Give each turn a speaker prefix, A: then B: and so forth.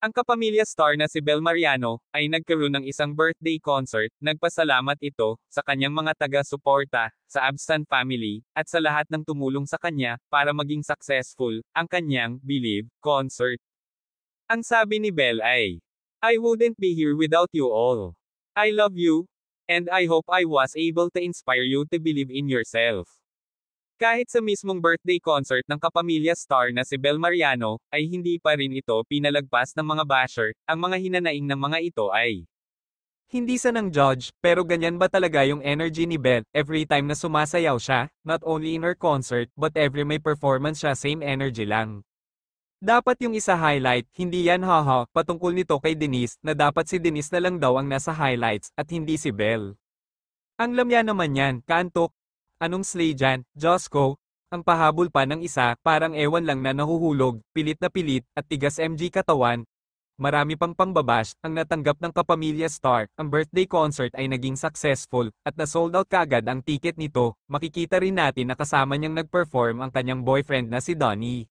A: Ang kapamilya star na si Bel Mariano ay nagkaroon ng isang birthday concert. Nagpasalamat ito sa kanyang mga taga-suporta, sa Abstan family, at sa lahat ng tumulong sa kanya para maging successful ang kanyang Believe concert. Ang sabi ni Bel ay, "I wouldn't be here without you all. I love you, and I hope I was able to inspire you to believe in yourself." Kahit sa mismong birthday concert ng kapamilya star na si Bel Mariano, ay hindi pa rin ito pinalagpas ng mga basher. Ang mga hinanaing ng mga ito ay hindi sa nang judge, pero ganyan ba talaga yung energy ni Bel every time na sumasayaw siya? Not only in her concert, but every may performance siya same energy lang. Dapat yung isa highlight, hindi yan haha, patungkol nito kay Denise, na dapat si Denise na lang daw ang nasa highlights, at hindi si Bel. Ang lamya naman yan, kantok. Anong slay dyan, Diyos ko? Ang pahabol pa ng isa, parang ewan lang na nahuhulog, pilit na pilit, at tigas MG katawan. Marami pang pangbabash ang natanggap ng kapamilya star. Ang birthday concert ay naging successful, at na-sold out kaagad ang ticket nito. Makikita rin natin na kasama niyang nag-perform ang kanyang boyfriend na si Donnie.